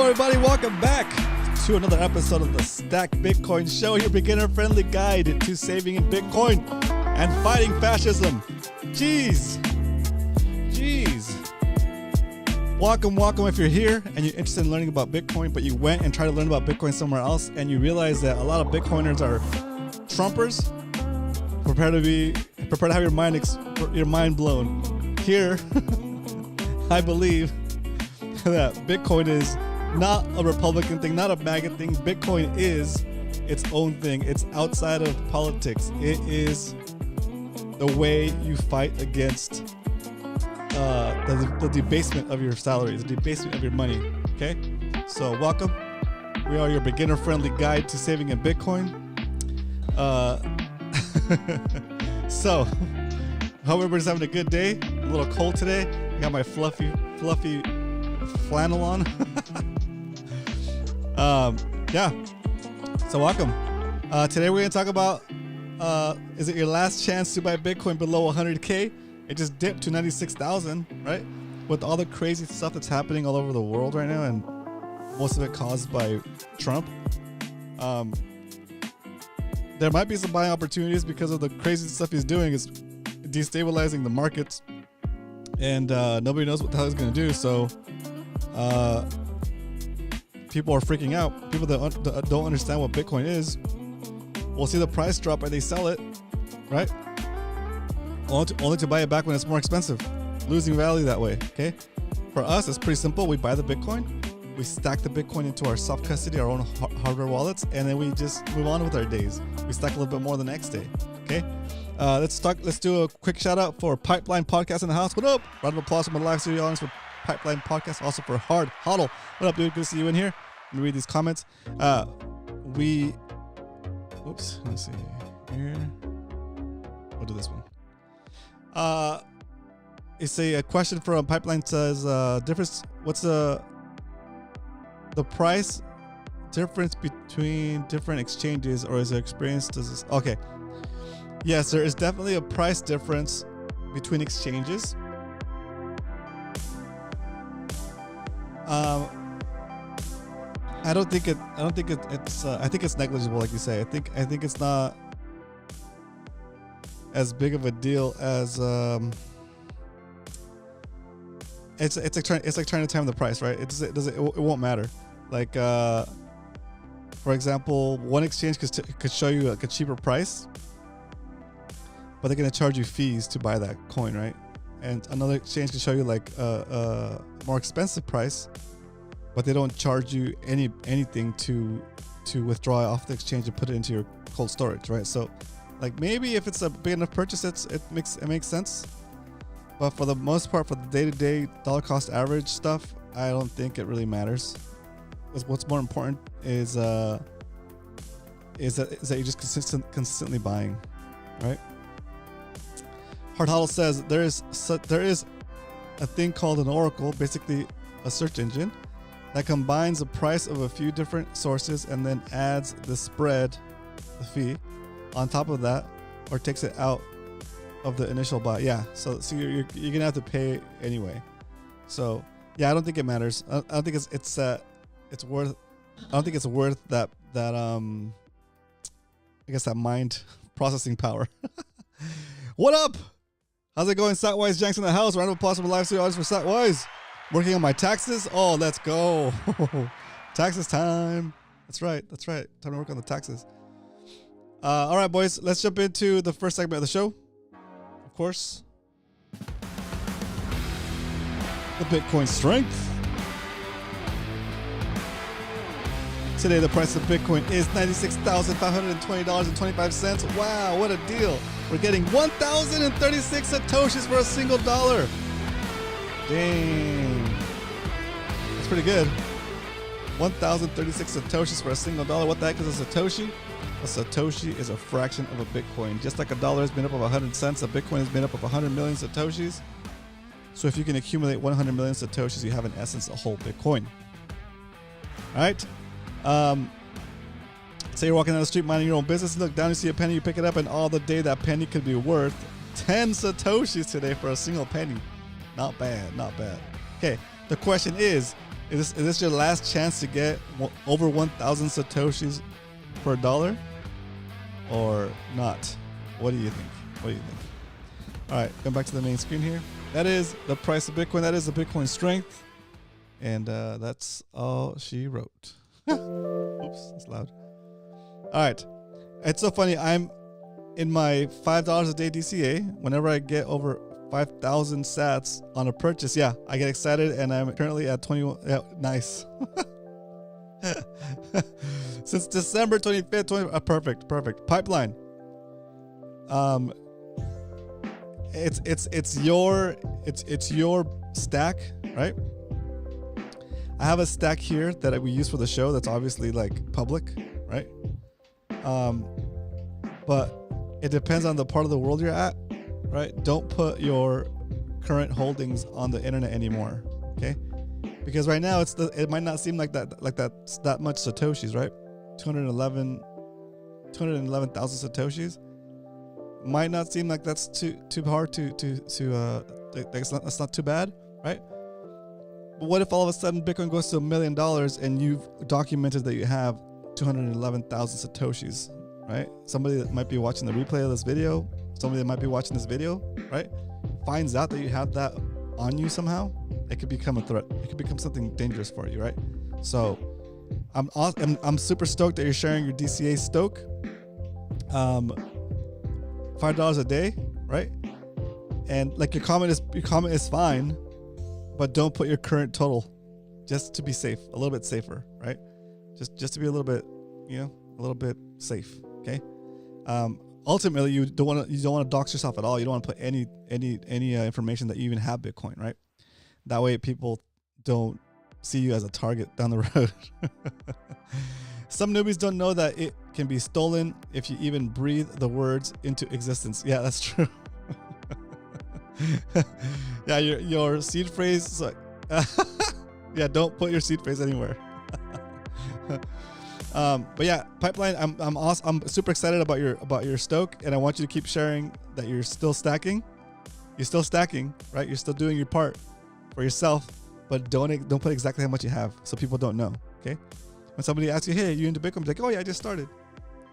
Hello, everybody. Welcome back to another episode of the Stack Bitcoin Show, your beginner-friendly guide to saving in Bitcoin and fighting fascism. Jeez. Welcome. If you're here and you're interested in learning about Bitcoin, but you went and tried to learn about Bitcoin somewhere else, and you realize that a lot of Bitcoiners are Trumpers, prepare to have your mind blown. Here, I believe that Bitcoin is not a Republican thing, not a MAGA thing. Bitcoin is its own thing. It's outside of politics. It is the way you fight against the debasement of your salary, the debasement of your money. Okay, so welcome. We are your beginner-friendly guide to saving in Bitcoin. So, hope everybody's having a good day. A little cold today. I got my fluffy flannel on. Yeah. So welcome. Today we're going to talk about, is it your last chance to buy Bitcoin below 100K? It just dipped to 96,000, right? With all the crazy stuff that's happening all over the world right now, and most of it caused by Trump. There might be some buying opportunities because of the crazy stuff he's doing. It's destabilizing the markets, and nobody knows what the hell he's going to do. So people are freaking out. People that don't understand what Bitcoin is will see the price drop and they sell it, right? Only to buy it back when it's more expensive, losing value that way. Okay, for us it's pretty simple. We buy the Bitcoin, we stack the Bitcoin into our self custody, our own hardware wallets, and then we just move on with our days. We stack a little bit more the next day. Okay, let's do a quick shout out for Pipeline Podcast in the house. What up? Round of applause from the live studio audience for Pipeline Podcast. Also for Hard Hodl. What up, dude? Good to see you in here. Let me read these comments. Let me see here. We'll do this one. It's a question from Pipeline says, what's the price difference between different exchanges, or is there experience? Okay. Yes, there is definitely a price difference between exchanges. I think it's negligible, like you say. I think it's not as big of a deal as it's like trying to time the price, right? It won't matter. Like for example, one exchange could show you like a cheaper price, but they're gonna charge you fees to buy that coin, right? And another exchange can show you like a more expensive price, but they don't charge you anything to withdraw off the exchange and put it into your cold storage, right? So like maybe if it's a big enough purchase, it makes sense. But for the most part, for the day-to-day dollar cost average stuff, I don't think it really matters. Because what's more important is that you're just consistently buying, right? Hard Hodl says there is a thing called an oracle, basically a search engine, that combines the price of a few different sources and then adds the spread, the fee, on top of that, or takes it out of the initial buy. Yeah, so you're gonna have to pay anyway. So yeah, I don't think it matters. I don't think it's worth. I don't think it's worth that I guess that mind processing power. What up? How's it going, Satwise? Jenks in the house. Round of applause from the live studio audience for Satwise. Working on my taxes. Oh, let's go. Taxes time. That's right. Time to work on the taxes. All right, boys. Let's jump into the first segment of the show. Of course, the Bitcoin strength. Today, the price of Bitcoin is $96,520.25. Wow, what a deal. We're getting 1,036 Satoshis for a single dollar. Dang. That's pretty good. 1,036 Satoshis for a single dollar. What the heck is a Satoshi? A Satoshi is a fraction of a Bitcoin. Just like a dollar is made up of 100 cents, a Bitcoin is made up of 100 million Satoshis. So if you can accumulate 100 million Satoshis, you have in essence a whole Bitcoin. All right. Say you're walking down the street minding your own business, you look down, you see a penny, you pick it up, and all the day that penny could be worth 10 Satoshis today for a single penny. Not bad. Okay. The question is, Is this your last chance to get over 1,000 Satoshis per dollar? Or not? What do you think? What do you think? All right, going back to the main screen here. That is the price of Bitcoin. That is the Bitcoin strength. And that's all she wrote. Oops, that's loud. All right. It's so funny. I'm in my $5 a day DCA. Whenever I get over 5,000 sats on a purchase, yeah, I get excited, and I'm currently at 21. Yeah, nice. Since December 25th, perfect. Pipeline. It's your stack, right? I have a stack here that we use for the show that's obviously like public, right? But it depends on the part of the world you're at, right? Don't put your current holdings on the internet anymore, okay? Because right now it might not seem like that's that much Satoshis, right? 211,000 Satoshis might not seem like that's too hard that's not too bad, right? But what if all of a sudden Bitcoin goes to $1 million and you've documented that you have 211,000 Satoshis, right? Somebody that might be watching the replay of this video, somebody that might be watching this video, right, finds out that you have that on you somehow, it could become a threat. It could become something dangerous for you, right? So I'm super stoked that you're sharing your DCA stoke. $5 a day, right? And like your comment is fine, but don't put your current total, just to be safe, a little bit safer, right? Just to be a little bit, a little bit safe. Okay. Ultimately, you don't want to dox yourself at all. You don't want to put any information that you even have Bitcoin, right? That way, people don't see you as a target down the road. Some newbies don't know that it can be stolen if you even breathe the words into existence. Yeah, that's true. Yeah, your seed phrase. Yeah, don't put your seed phrase anywhere. But yeah, Pipeline. I'm awesome. I'm super excited about your stoke, and I want you to keep sharing that you're still stacking. You're still stacking, right? You're still doing your part for yourself, but don't put exactly how much you have, so people don't know. Okay. When somebody asks you, "Hey, you into Bitcoin?" Be like, "Oh yeah, I just started."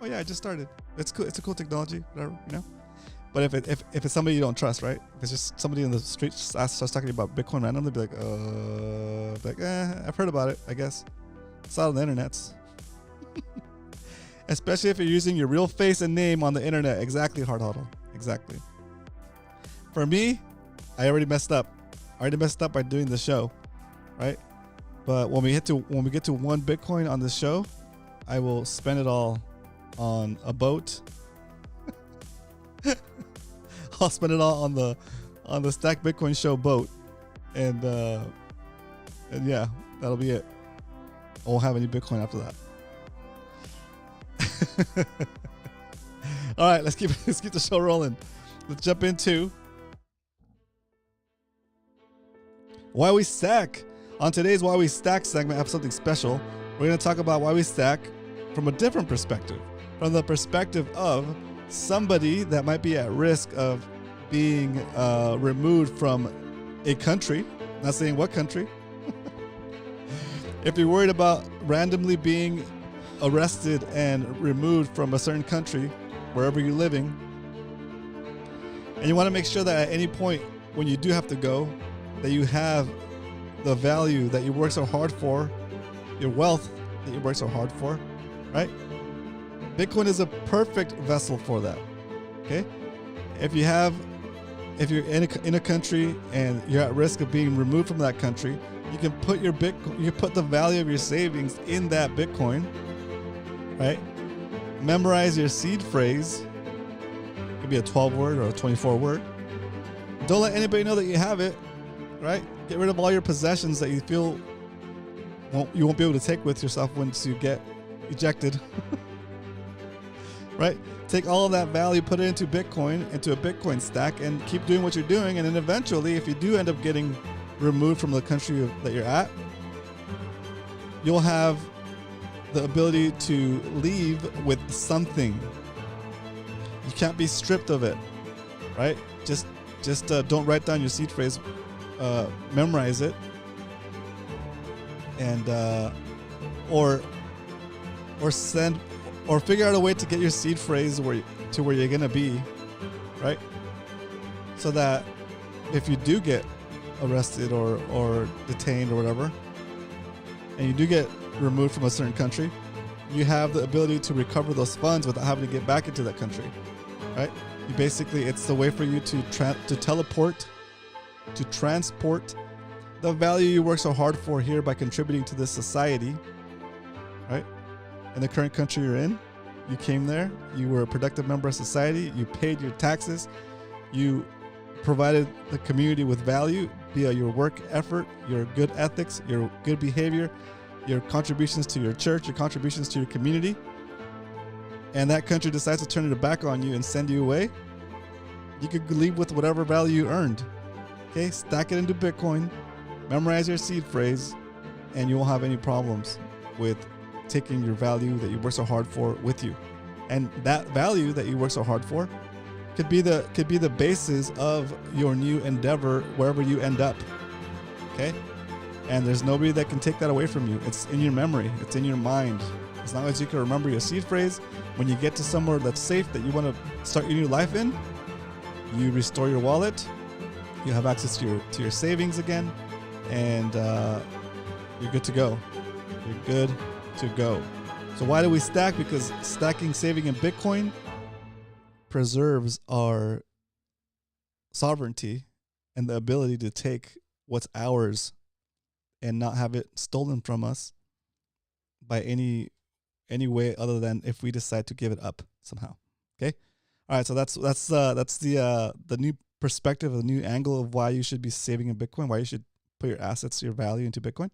"Oh yeah, I just started." It's cool. It's a cool technology, whatever, But if it's somebody you don't trust, right? If it's just somebody in the street starts talking about Bitcoin randomly, be like, I've heard about it. I guess it's out on the internets. Especially if you're using your real face and name on the internet. Exactly, Hard Huddle. Exactly. For me, I already messed up. By doing the show, right? But when we get to 1 Bitcoin on this show, I will spend it all on a boat. I'll spend it all on the Stack Bitcoin Show boat, and yeah, that'll be it. I won't have any Bitcoin after that. All right, let's keep the show rolling. Let's jump into Why We Stack. On today's Why We Stack segment, I have something special. We're going to talk about why we stack from a different perspective, from the perspective of somebody that might be at risk of being removed from a country. Not saying what country. If you're worried about randomly being arrested and removed from a certain country, wherever you're living, and you want to make sure that at any point when you do have to go, that you have the value that you work so hard for, your wealth that you work so hard for, right? Bitcoin is a perfect vessel for that. Okay, if you're in a country and you're at risk of being removed from that country, you can put your Bitcoin, you can put the value of your savings in that Bitcoin, right? Memorize your seed phrase. It could be a 12-word or a 24-word. Don't let anybody know that you have it, right? Get rid of all your possessions that you feel you won't be able to take with yourself once you get ejected. Right? Take all of that value, put it into Bitcoin, into a Bitcoin stack, and keep doing what you're doing. And then eventually, if you do end up getting removed from the country that you're at, you'll have the ability to leave with something. You can't be stripped of it, right? Just don't write down your seed phrase. Memorize it, and or send or figure out a way to get your seed phrase where you're gonna be, right? So that if you do get arrested or detained or whatever, and you do get removed from a certain country, you have the ability to recover those funds without having to get back into that country, right? You basically, it's the way for you to transport the value you work so hard for here by contributing to this society, right? In the current country you're in, you came there, you were a productive member of society, you paid your taxes, you provided the community with value via your work effort, your good ethics, your good behavior, your contributions to your church, your contributions to your community, and that country decides to turn it back on you and send you away, you could leave with whatever value you earned. Okay, stack it into Bitcoin, memorize your seed phrase, and you won't have any problems with taking your value that you work so hard for with you. And that value that you work so hard for could be the basis of your new endeavor wherever you end up. Okay? And there's nobody that can take that away from you. It's in your memory, it's in your mind. As long as you can remember your seed phrase, when you get to somewhere that's safe that you want to start your new life in, you restore your wallet, you have access to your savings again, and you're good to go. You're good to go. So why do we stack? Because stacking, saving in Bitcoin preserves our sovereignty and the ability to take what's ours and not have it stolen from us by any way other than if we decide to give it up somehow. Okay? All right, so that's the new perspective, the new angle of why you should be saving in Bitcoin, why you should put your assets, your value into Bitcoin.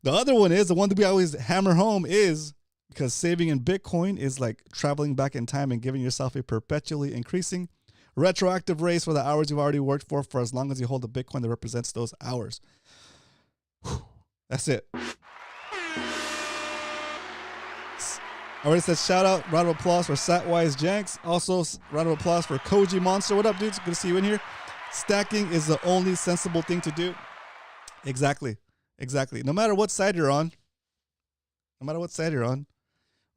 The other one is, the one that we always hammer home, is because saving in Bitcoin is like traveling back in time and giving yourself a perpetually increasing retroactive raise for the hours you've already worked for as long as you hold a Bitcoin that represents those hours. Whew, that's it. I already said shout out, round of applause for Satwise Janks. Also, round of applause for Koji Monster. What up, dudes? Good to see you in here. Stacking is the only sensible thing to do. Exactly. No matter what side you're on,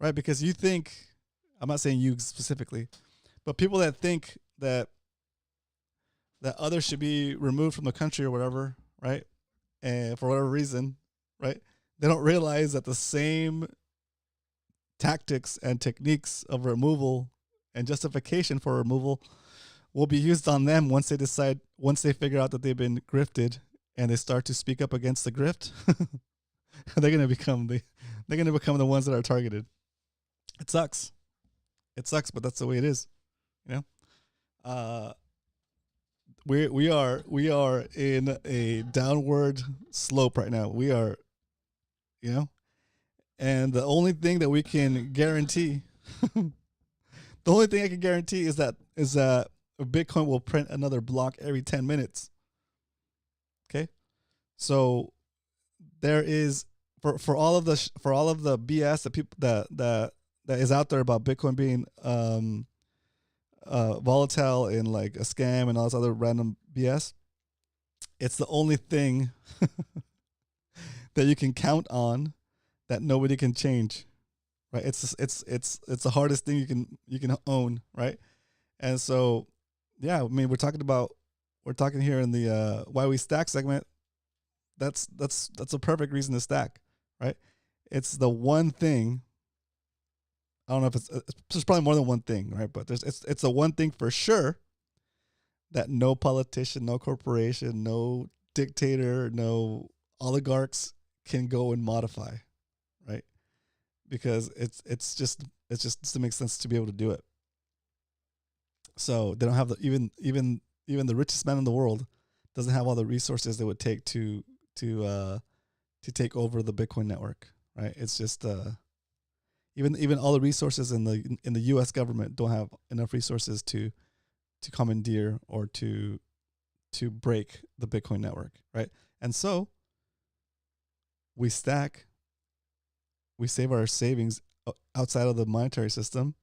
right? Because you think, I'm not saying you specifically, but people that think that others should be removed from the country or whatever, right? And for whatever reason, right? They don't realize that the same tactics and techniques of removal and justification for removal will be used on them once they figure out that they've been grifted and they start to speak up against the grift. they're gonna become the ones that are targeted. It sucks, but that's the way it is, you know. We are in a downward slope right now. We are, you know, and the only thing that we can guarantee, the only thing I can guarantee is that Bitcoin will print another block every 10 minutes. Okay, so there is for all of the BS that people that is out there about Bitcoin being volatile and like a scam and all this other random BS. It's the only thing that you can count on that nobody can change, right? It's the hardest thing you can own, right? And so, yeah, I mean, we're talking here in the why we stack segment. That's a perfect reason to stack, right? It's the one thing. I don't know if there's probably more than one thing, right? But it's the one thing for sure that no politician, no corporation, no dictator, no oligarchs can go and modify, right? Because it's just doesn't make sense to be able to do it. So they don't have even the richest man in the world doesn't have all the resources it would take to take over the Bitcoin network, right? It's just even all the resources in the U.S. government don't have enough resources to commandeer or to break the Bitcoin network, right? And so we stack, we save our savings outside of the monetary system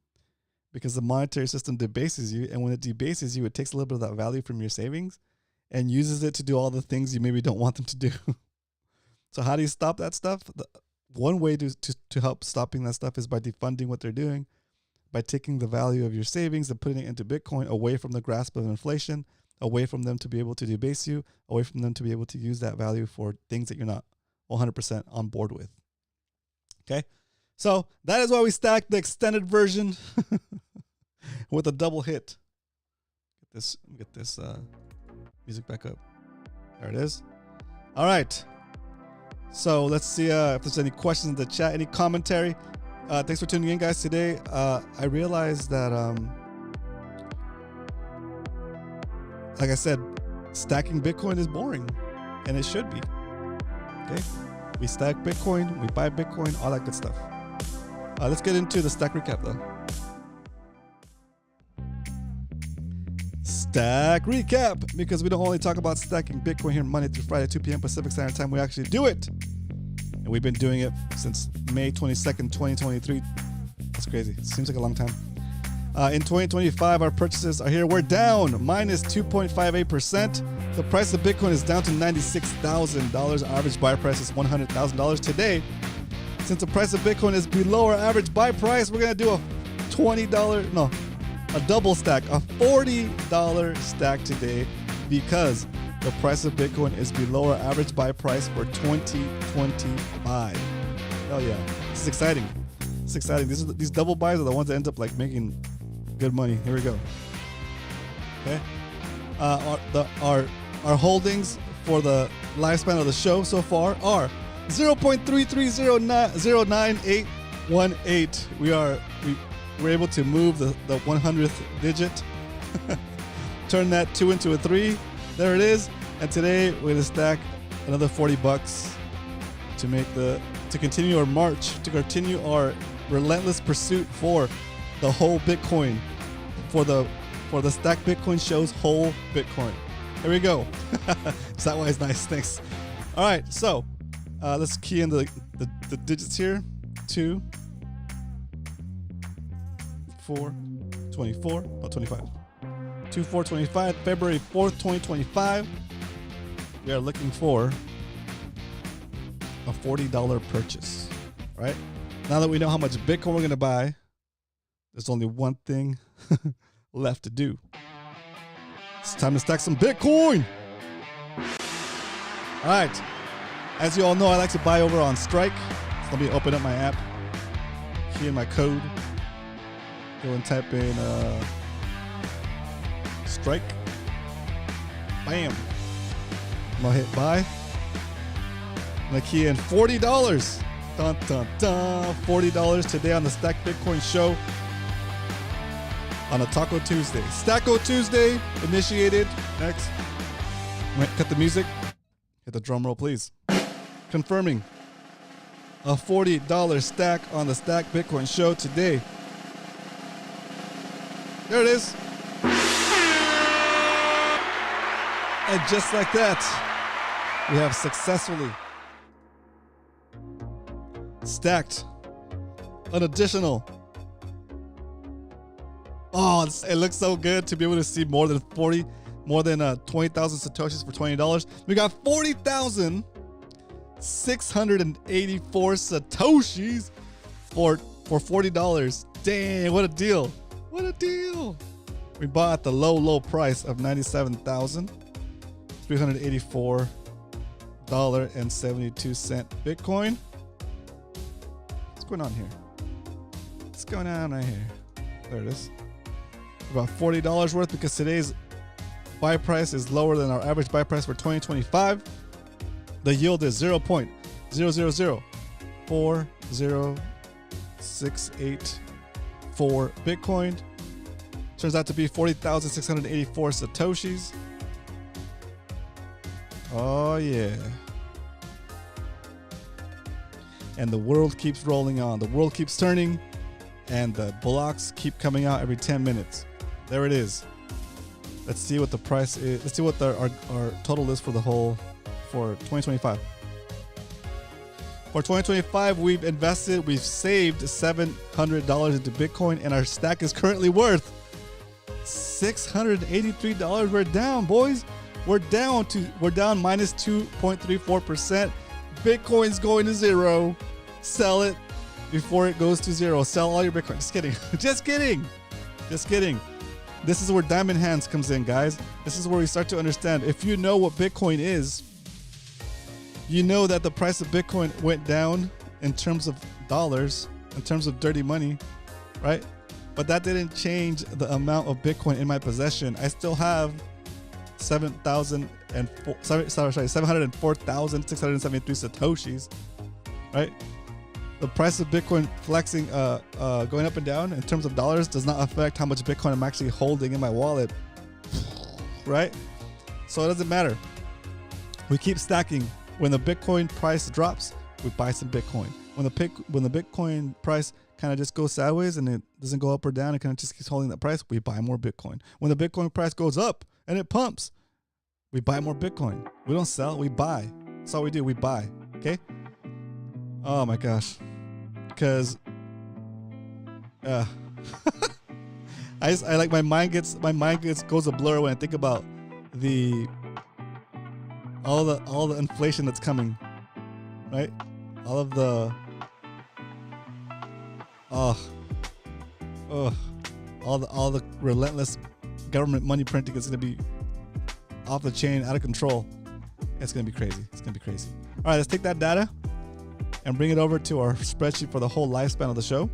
because the monetary system debases you, and when it debases you, it takes a little bit of that value from your savings and uses it to do all the things you maybe don't want them to do. So how do you stop that stuff? One way to help stopping that stuff is by defunding what they're doing, by taking the value of your savings and putting it into Bitcoin away from the grasp of inflation, away from them to be able to debase you, away from them to be able to use that value for things that you're not 100% on board with. Okay? So that is why we stacked the extended version with a double hit. Get this music back up. There it is. All right. So let's see if there's any questions in the chat, any commentary. Thanks for tuning in, guys. Today, I realized that, like I said, stacking Bitcoin is boring, and it should be. Okay, we stack Bitcoin, we buy Bitcoin, all that good stuff. Let's get into the stack recap, though. Stack recap, because we don't only talk about stacking Bitcoin here Monday through Friday, 2 p.m. Pacific Standard Time. We actually do it. And we've been doing it since May 22nd, 2023. That's crazy. It seems like a long time. In 2025, our purchases are here. We're down minus 2.58%. The price of Bitcoin is down to $96,000. Average buy price is $100,000 today. Since the price of Bitcoin is below our average buy price, we're going to do a double stack, a $40 stack today, because the price of Bitcoin is below our average buy price for 2025. Hell yeah. This is exciting. It's exciting. These double buys are the ones that end up like making good money. Here we go. Okay. Our holdings for the lifespan of the show so far are 0.3309818. We're able to move the 100th digit. Turn that 2 into a 3. There it is. And today we're gonna stack another $40 to continue our march, to continue our relentless pursuit for the whole Bitcoin, for the Stack Bitcoin show's whole Bitcoin. Here we go. So that was nice. Thanks. All right, so let's key in the digits here. 2, 4, 24, 25. 2/4/25, February 4th, 2025. We are looking for a $40 purchase. All right. Now that we know how much Bitcoin we're going to buy, there's only one thing left to do. It's time to stack some Bitcoin. All right. As you all know, I like to buy over on Strike. So let me open up my app, key in my code, go and type in Strike. Bam. I'm gonna hit buy. I'm gonna key in $40. Dun, dun, dun. $40 today on the Stack Bitcoin show on a Taco Tuesday. Stacko Tuesday initiated. Next. Cut the music. Hit the drum roll, please. Confirming a $40 stack on the Stack Bitcoin show today. There it is. And just like that, we have successfully stacked an additional. Oh, it looks so good to be able to see more than 20,000 Satoshis for $20. We got 40,684 Satoshis for $40. Dang, what a deal. What a deal. We bought at the low price of $97,384.72 Bitcoin. What's going on here? What's going on right here? There it is. About $40 worth, because today's buy price is lower than our average buy price for 2025. The yield is 0.0004068 Bitcoin. Turns out to be 40,684 Satoshis. Oh yeah. And the world keeps rolling on. The world keeps turning, and the blocks keep coming out every 10 minutes. There it is. Let's see what the price is. Let's see what our total is for 2025. For 2025, we've saved $700 into Bitcoin, and our stack is currently worth $683. We're down, boys. We're down minus 2.34%. Bitcoin's going to zero. Sell it before it goes to zero. Sell all your Bitcoin. Just kidding. Just kidding. Just kidding. This is where Diamond Hands comes in, guys. This is where we start to understand. If you know what Bitcoin is, you know that the price of Bitcoin went down in terms of dollars, in terms of dirty money, right? But that didn't change the amount of Bitcoin in my possession. I still have 704,673 Satoshis, right? The price of Bitcoin flexing, going up and down in terms of dollars does not affect how much Bitcoin I'm actually holding in my wallet, right? So it doesn't matter. We keep stacking. When the Bitcoin price drops, we buy some Bitcoin. When the Bitcoin price kind of just goes sideways and it doesn't go up or down, it kind of just keeps holding that price, we buy more Bitcoin. When the Bitcoin price goes up and it pumps, we buy more Bitcoin. We don't sell, we buy. That's all we do, we buy, okay? Oh my gosh. Because I like my mind goes a blur when I think about all the inflation that's coming, right? All the relentless government money printing is going to be off the chain, out of control. It's going to be crazy. It's going to be crazy. All right, let's take that data and bring it over to our spreadsheet for the whole lifespan of the show.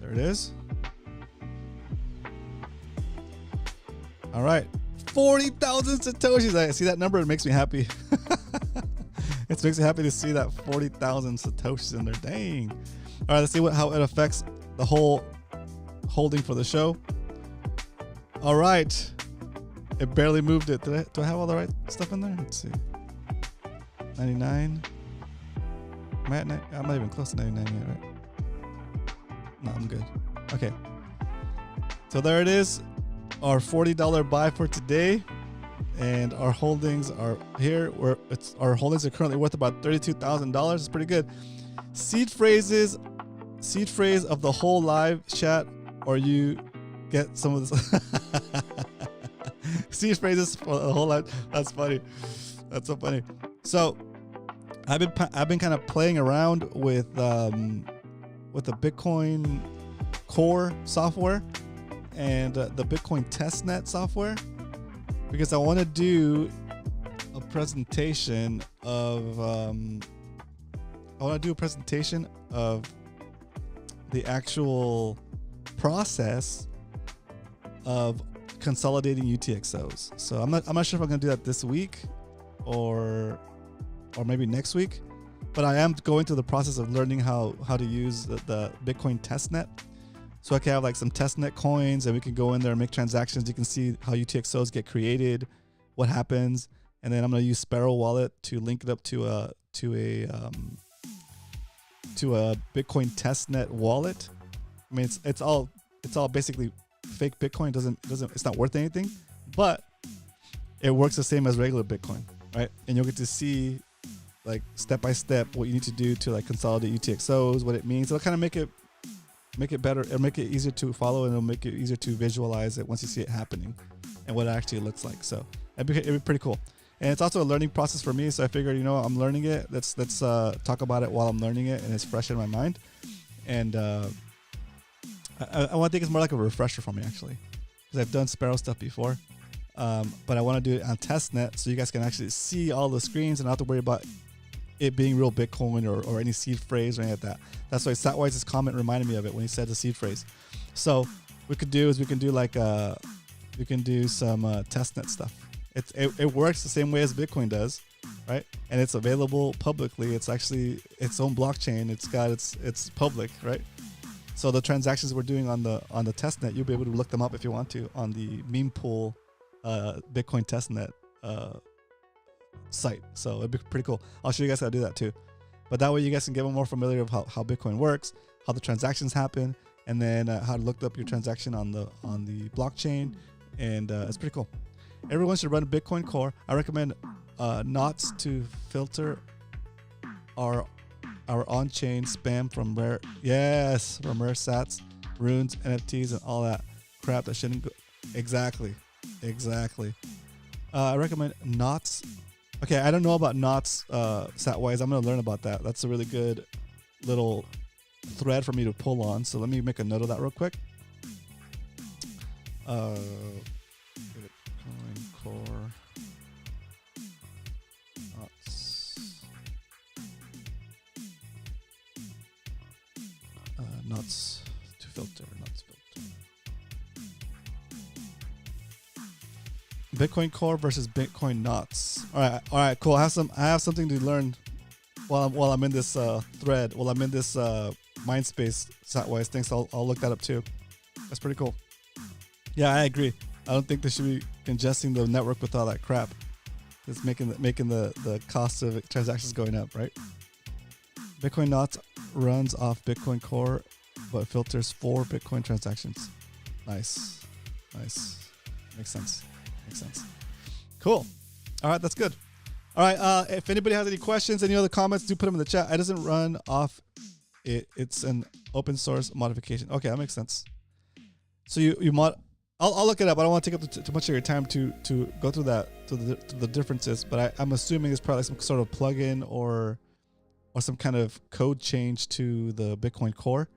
There it is. All right, 40,000 Satoshis. I see that number. It makes me happy. It makes me happy to see that 40,000 Satoshis in there. Dang. All right, let's see how it affects the whole holding for the show. All right. It barely moved it. Do I have all the right stuff in there? Let's see. 99. I'm not even close to 99 yet, right? No, I'm good. Okay. So there it is. Our $40 buy for today. And our holdings are here. Our holdings are currently worth about $32,000. It's pretty good. Seed phrase of the whole live chat, or you get some of this. Seed phrases for the whole live. That's funny. That's so funny. So I've been kind of playing around with the Bitcoin Core software and the Bitcoin testnet software, because I want to do a presentation of the actual process of consolidating UTXOs. So I'm not sure if I'm gonna do that this week or maybe next week, but I am going through the process of learning how to use the Bitcoin testnet. So I can have like some testnet coins and we can go in there and make transactions. You can see how UTXOs get created, what happens, and then I'm gonna use Sparrow Wallet to link it up to a Bitcoin testnet wallet. I mean, it's all basically fake Bitcoin. It's not worth anything, but it works the same as regular Bitcoin, right? And you'll get to see like step by step what you need to do to like consolidate UTXOs, what it means. It'll kind of make it better. It'll make it easier to follow, and it'll make it easier to visualize it once you see it happening and what it actually looks like. So it'd be pretty cool. And it's also a learning process for me. So I figured, I'm learning it. Let's talk about it while I'm learning it, and it's fresh in my mind. And I want to think it's more like a refresher for me, actually, because I've done Sparrow stuff before. But I want to do it on testnet so you guys can actually see all the screens and not have to worry about it being real Bitcoin or any seed phrase or anything like that. That's why Satwise's comment reminded me of it when he said the seed phrase. So what we could do some testnet stuff. It works the same way as Bitcoin does, right? And it's available publicly. It's actually its own blockchain. It's public, right? So the transactions we're doing on the testnet, you'll be able to look them up if you want to on the meme pool Bitcoin testnet site. So it'd be pretty cool. I'll show you guys how to do that too. But that way you guys can get more familiar with how Bitcoin works, how the transactions happen, and then how to look up your transaction on the blockchain. And it's pretty cool. Everyone should run a Bitcoin Core. I recommend knots to filter our on-chain spam from rare sats, runes, NFTs, and all that crap that shouldn't go. Exactly. I recommend knots. Okay, I don't know about knots sat-wise. I'm going to learn about that. That's a really good little thread for me to pull on. So let me make a note of that real quick. Bitcoin Core knots. Knots to filter. Knots filter. Bitcoin Core versus Bitcoin knots. All right, cool. I have something to learn while I'm in this thread. While I'm in this Mindspace Satwise thing, so I'll look that up too. That's pretty cool. Yeah, I agree. I don't think they should be congesting the network with all that crap. It's making the cost of transactions going up, right? Bitcoin knots runs off Bitcoin Core, but filters for Bitcoin transactions. Nice. Makes sense. Cool. All right, that's good. All right, if anybody has any questions, any other comments, do put them in the chat. It doesn't run off. It's an open source modification. Okay, that makes sense. So you mod. I'll look it up. I don't want to take up too much of your time to go through that to the differences. But I'm assuming it's probably some sort of plugin or some kind of code change to the Bitcoin Core,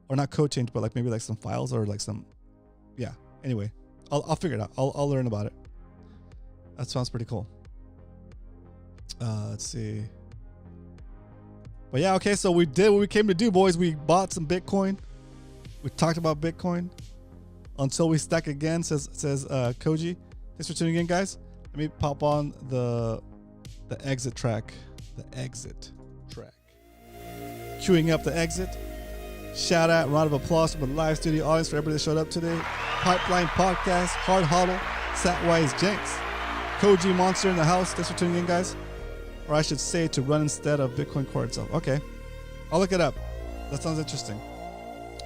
or not code change, but like maybe like some files or like some. Yeah. Anyway, I'll figure it out. I'll learn about it. That sounds pretty cool. Let's see. But yeah, okay. So we did what we came to do, boys. We bought some Bitcoin. We talked about Bitcoin until we stack again. Says Koji. Thanks for tuning in, guys. Let me pop on the exit track. The exit track. Queuing up the exit. Shout out, round of applause for the live studio audience, for everybody that showed up today. Pipeline Podcast, Hard Huddle, Satwise Jenks, Koji Monster in the house. Thanks for tuning in, guys. Or I should say to run instead of Bitcoin Core itself. Okay, I'll look it up. That sounds interesting.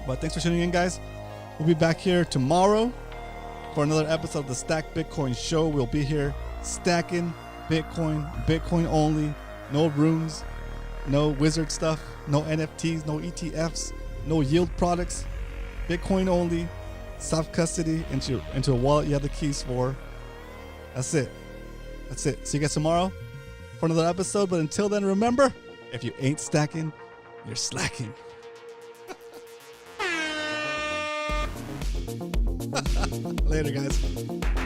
But thanks for tuning in, guys. We'll be back here tomorrow for another episode of the Stack Bitcoin Show. We'll be here stacking Bitcoin only. No runes, no wizard stuff, no NFTs, no ETFs, no yield products. Bitcoin only, self-custody into a wallet you have the keys for. That's it. See you guys tomorrow for another episode. But until then, remember, if you ain't stacking, you're slacking. Later, guys.